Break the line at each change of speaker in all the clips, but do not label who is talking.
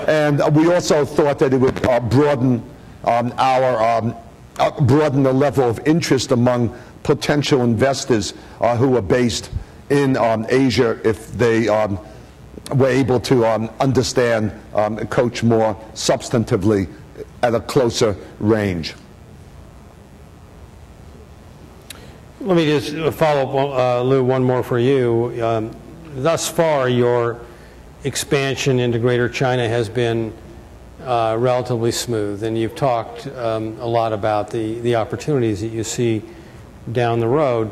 And we also thought that it would broaden broaden the level of interest among potential investors who are based in Asia if they were able to understand Coach more substantively at a closer range.
Let me just follow up, Lou, one more for you. Thus far, your expansion into Greater China has been relatively smooth, and you've talked a lot about the opportunities that you see down the road.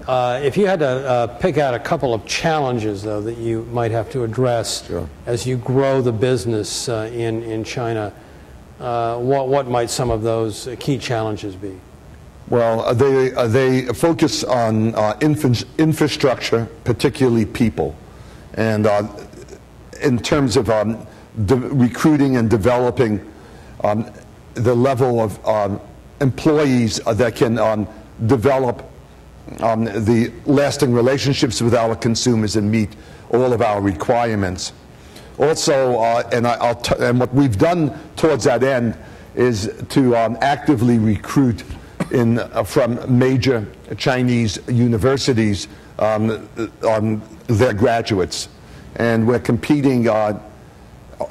If you had to pick out a couple of challenges, though, that you might have to address
Sure.
as you grow the business in China, what might some of those key challenges be?
Well, they focus on infrastructure, particularly people. And in terms of recruiting and developing the level of employees that can develop the lasting relationships with our consumers and meet all of our requirements. Also, and what we've done towards that end is to actively recruit from major Chinese universities their graduates. And we're competing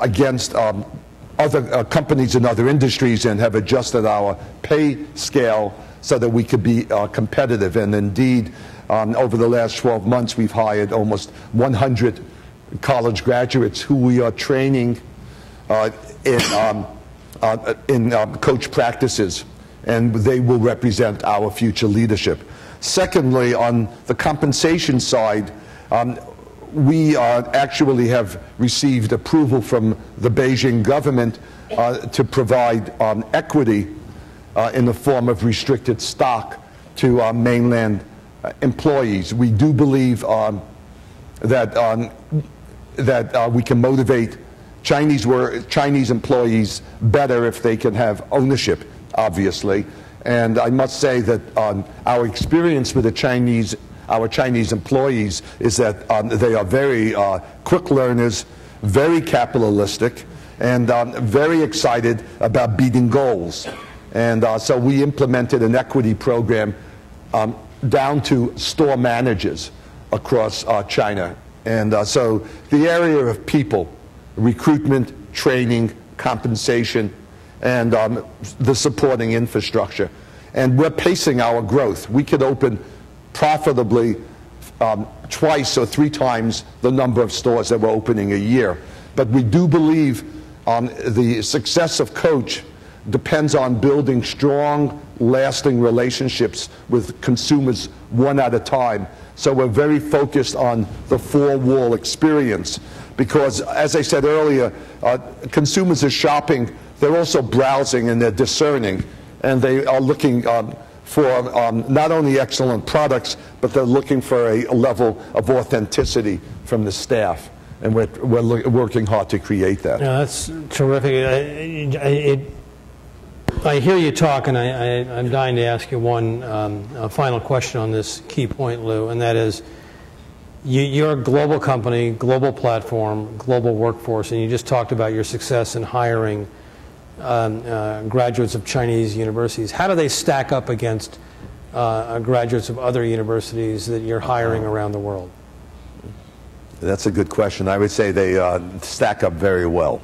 against other companies in other industries and have adjusted our pay scale so that we could be competitive. And indeed, over the last 12 months, we've hired almost 100 college graduates who we are training in coach practices, and they will represent our future leadership. Secondly, on the compensation side, we actually have received approval from the Beijing government to provide equity in the form of restricted stock to mainland employees. We do believe that we can motivate Chinese employees better if they can have ownership, obviously. And I must say that our experience with our Chinese employees is that they are very quick learners, very capitalistic, and very excited about beating goals. And so we implemented an equity program down to store managers across China. And so the area of people, recruitment, training, compensation, and the supporting infrastructure. And we're pacing our growth. We could open profitably twice or three times the number of stores that we're opening a year. But we do believe the success of Coach depends on building strong, lasting relationships with consumers one at a time. So we're very focused on the four-wall experience because, as I said earlier, consumers are shopping, they're also browsing and they're discerning, and they are looking for not only excellent products, but they're looking for a level of authenticity from the staff. And we're working hard to create that.
Yeah, that's terrific. I hear you talk, and I'm dying to ask you one final question on this key point, Lou, and that is, you're a global company, global platform, global workforce, and you just talked about your success in hiring graduates of Chinese universities. How do they stack up against graduates of other universities that you're hiring around the world?
That's a good question. I would say they stack up very well.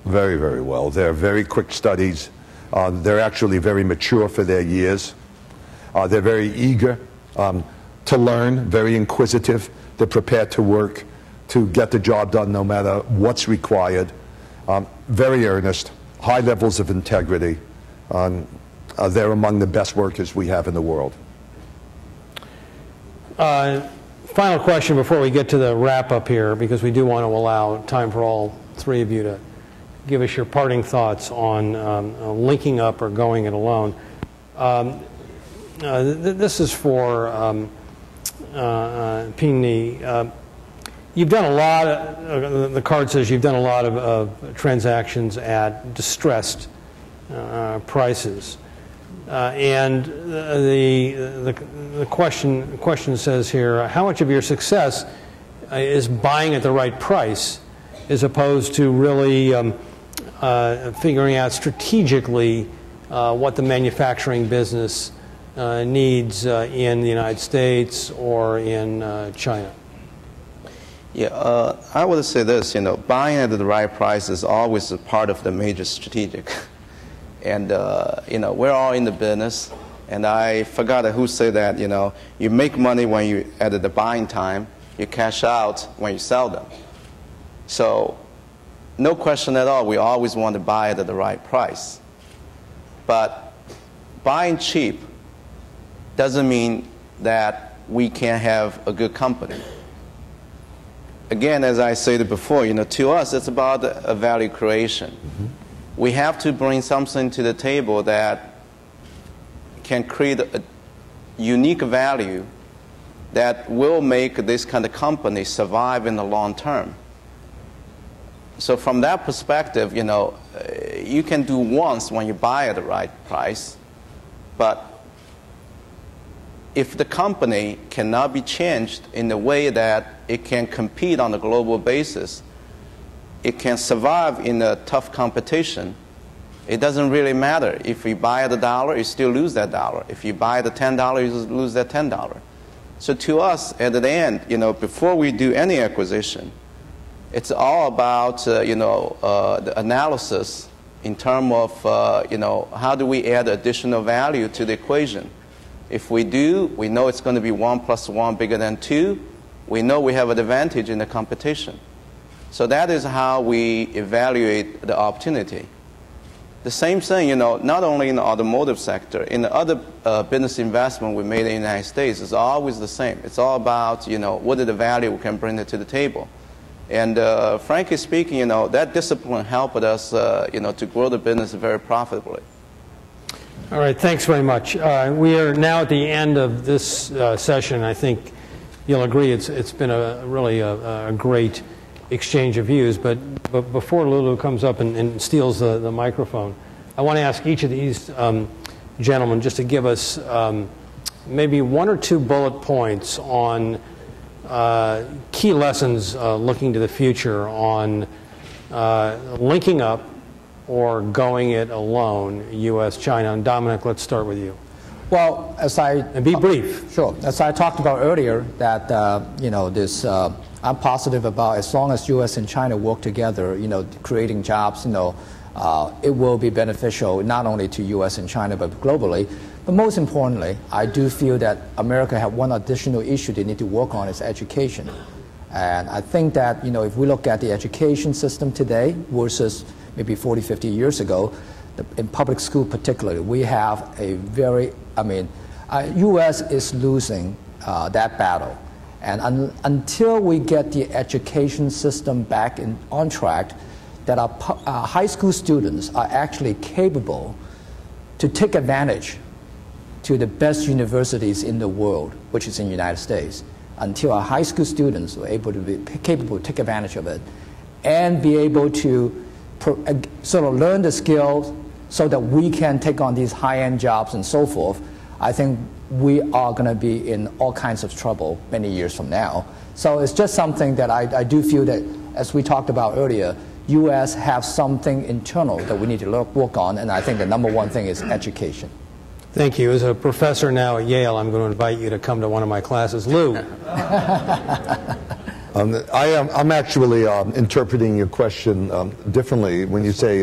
Very, very well. They're very quick studies. They're actually very mature for their years. They're very eager to learn, very inquisitive. They're prepared to work to get the job done no matter what's required. Very earnest, high levels of integrity. They're among the best workers we have in the world.
Final question before we get to the wrap-up here, because we do want to allow time for all three of you to give us your parting thoughts on linking up or going it alone. This is for Ping-Ni. You've done a lot of, the card says you've done a lot of transactions at distressed prices. And the question says here, how much of your success is buying at the right price as opposed to really figuring out strategically what the manufacturing business needs in the United States or in China?
Yeah, I would say this, buying at the right price is always a part of the major strategic. And, we're all in the business. And I forgot who said that, you make money when you at the buying time, you cash out when you sell them. So, no question at all, we always want to buy it at the right price. But buying cheap doesn't mean that we can't have a good company. Again, as I said before, to us, it's about a value creation. Mm-hmm. We have to bring something to the table that can create a unique value that will make this kind of company survive in the long term. So from that perspective, you can do once when you buy at the right price, but if the company cannot be changed in a way that it can compete on a global basis, it can survive in a tough competition, it doesn't really matter. If you buy at $1, you still lose that $1. If you buy at $10, you lose that $10. So to us, at the end, before we do any acquisition, it's all about, the analysis in terms of, how do we add additional value to the equation. If we do, we know it's going to be 1 + 1 bigger than 2. We know we have an advantage in the competition. So that is how we evaluate the opportunity. The same thing, not only in the automotive sector, in the other business investment we made in the United States, it's always the same. It's all about, what is the value we can bring to the table. And frankly speaking, that discipline helped us, to grow the business very profitably.
All right, thanks very much. We are now at the end of this session. I think you'll agree it's been really a great exchange of views. But before Lulu comes up and steals the microphone, I want to ask each of these gentlemen just to give us maybe 1 or 2 bullet points on key lessons looking to the future on linking up or going it alone, U.S., China. And Dominic, let's start with you.
Well,
and be brief.
Sure. As I talked about earlier, that I'm positive about as long as U.S. and China work together, creating jobs, it will be beneficial not only to U.S. and China but globally. But most importantly, I do feel that America have one additional issue they need to work on is education. And I think that, if we look at the education system today versus maybe 40, 50 years ago, in public school particularly, we have a very, U.S. is losing that battle. And until we get the education system back on track, that our high school students are actually capable to take advantage to the best universities in the world, which is in the United States, until our high school students are able to be capable to take advantage of it and be able to sort of learn the skills so that we can take on these high-end jobs and so forth, I think we are going to be in all kinds of trouble many years from now. So it's just something that I do feel that, as we talked about earlier, U.S. have something internal that we need to work on, and I think the number one thing is education.
Thank you. As a professor now at Yale, I'm going to invite you to come to one of my classes. Lou.
I'm actually interpreting your question differently when you say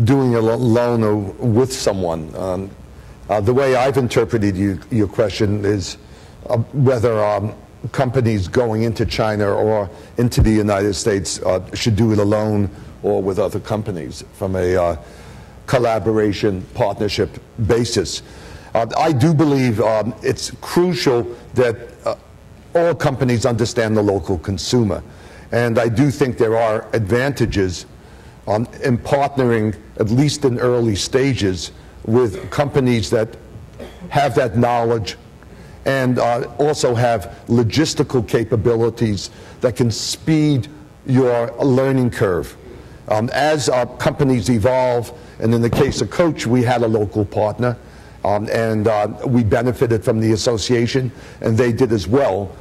doing a loan or with someone. The way I've interpreted your question is whether companies going into China or into the United States should do it alone or with other companies from a collaboration, partnership basis. I do believe it's crucial that all companies understand the local consumer. And I do think there are advantages in partnering, at least in early stages, with companies that have that knowledge and also have logistical capabilities that can speed your learning curve. As companies evolve, and in the case of Coach, we had a local partner, and we benefited from the association, and they did as well.